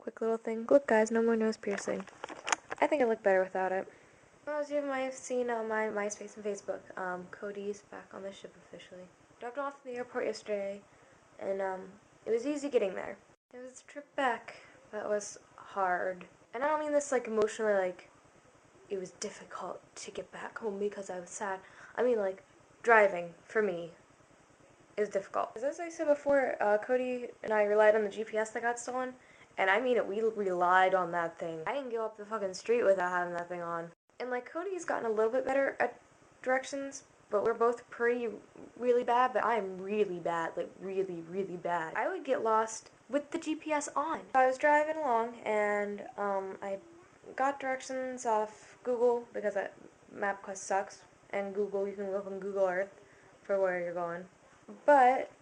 quick little thing. Look guys, no more nose piercing. I think I look better without it. Well, as you might have seen on my MySpace and Facebook, Cody's back on the ship officially. Dropped him off at the airport yesterday, and it was easy getting there. It was a trip back that was hard. And I don't mean this like emotionally, like it was difficult to get back home because I was sad. I mean like driving, for me, is difficult. As I said before, Cody and I relied on the GPS that got stolen. And I mean it, we relied on that thing. I didn't go up the fucking street without having that thing on. And like Cody's gotten a little bit better at directions, but we're both really bad, but I'm really bad, like really, really bad. I would get lost with the GPS on. I was driving along and I got directions off Google because MapQuest sucks, and Google, you can look on Google Earth for where you're going. But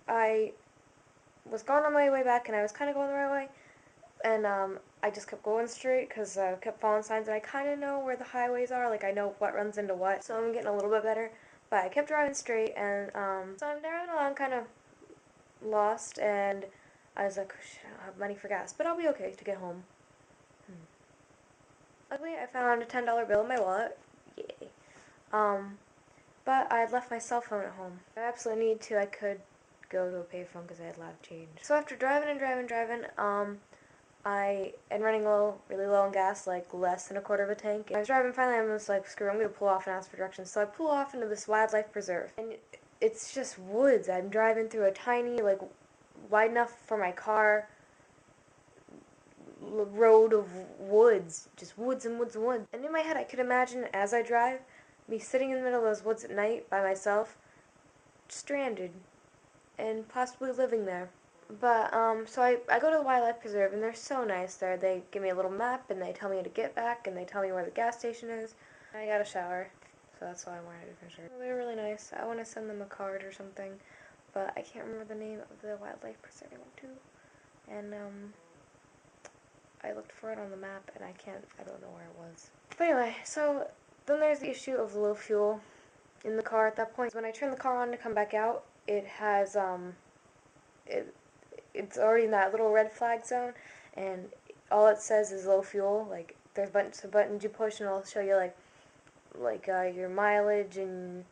I was going on my way back and I was kind of going the right way, and I just kept going straight because I kept following signs, and I kind of know where the highways are, like I know what runs into what, so I'm getting a little bit better. But I kept driving straight, and so I'm driving along kind of lost, and I was like, oh, shit, I don't have money for gas, but I'll be okay to get home. Luckily, I found a $10 bill in my wallet. Yay. But I had left my cell phone at home. If I absolutely needed to, I could go to a payphone because I had a lot of change. So after driving, I am running really low on gas, like less than a quarter of a tank. I was driving, finally I was like, screw it, I'm going to pull off and ask for directions. So I pull off into this wildlife preserve, and it's just woods. I'm driving through a tiny, like, wide enough for my car road of woods. Just woods and woods and woods. And in my head I could imagine, as I drive, me sitting in the middle of those woods at night by myself, stranded, and possibly living there. But, so I go to the wildlife preserve, and they're so nice there. They give me a little map, and they tell me how to get back, and they tell me where the gas station is. I got a shower, so that's why I'm wearing a different shirt. Well, they're really nice. I want to send them a card or something, but I can't remember the name of the wildlife preserve I went to. And, I looked for it on the map, and I don't know where it was. But anyway, so then there's the issue of low fuel in the car at that point. When I turn the car on to come back out, it has, it's already in that little red flag zone, and all it says is low fuel. Like, there's buttons you push, and it'll show you, your mileage and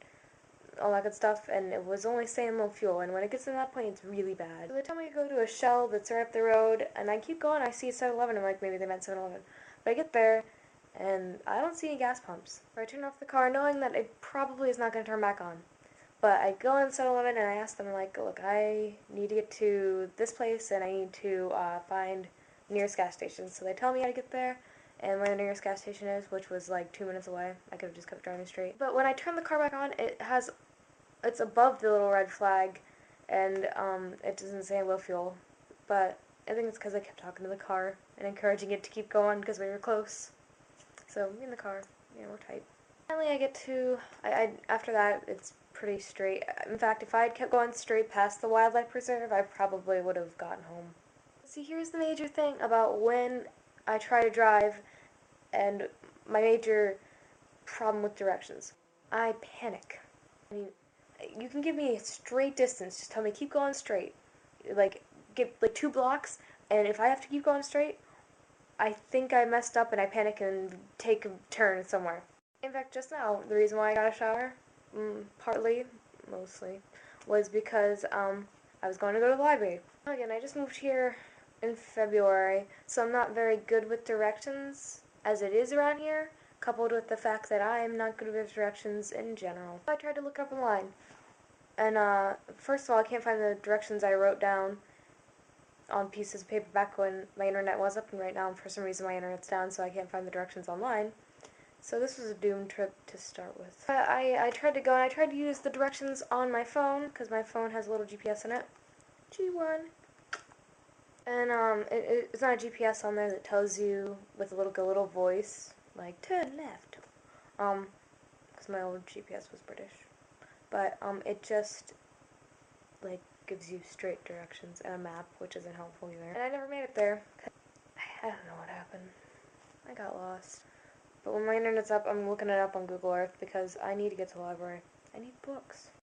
all that good stuff, and it was only saying low fuel, and when it gets to that point, it's really bad. So they tell me to go to a Shell that's right up the road, and I keep going, I see 7-Eleven, I'm like, maybe they meant 7-Eleven. But I get there, and I don't see any gas pumps. So I turn off the car, knowing that it probably is not going to turn back on. But I go in 7-Eleven, and I ask them, like, look, I need to get to this place, and I need to find the nearest gas station. So they tell me how to get there, and where the nearest gas station is, which was like 2 minutes away. I could have just kept driving straight. But when I turn the car back on, it's above the little red flag, and it doesn't say low fuel. But I think it's because I kept talking to the car and encouraging it to keep going because we were close. So me in the car, yeah, we're tight. Finally, I get to, after that, it's pretty straight. In fact, if I had kept going straight past the wildlife preserve, I probably would have gotten home. See, here's the major thing about when I try to drive, and my major problem with directions. I panic. I mean, you can give me a straight distance, just tell me keep going straight. Like, get like 2 blocks, and if I have to keep going straight, I think I messed up and I panic and take a turn somewhere. In fact, just now, the reason why I got a shower, mostly, was because I was going to go to the library. Again, I just moved here in February, so I'm not very good with directions as it is around here, coupled with the fact that I am not good with directions in general. I tried to look up online, and first of all, I can't find the directions I wrote down on pieces of paper back when my internet was up, and right now, for some reason, my internet's down, so I can't find the directions online. So this was a doomed trip to start with. But I tried to go, and I tried to use the directions on my phone, because my phone has a little GPS in it. G1. And it's not a GPS on there that tells you with a little voice, like, turn left. Because my old GPS was British. But it just, like, gives you straight directions and a map, which isn't helpful either. And I never made it there. I don't know what happened. I got lost. But when my internet's up, I'm looking it up on Google Earth because I need to get to the library. I need books.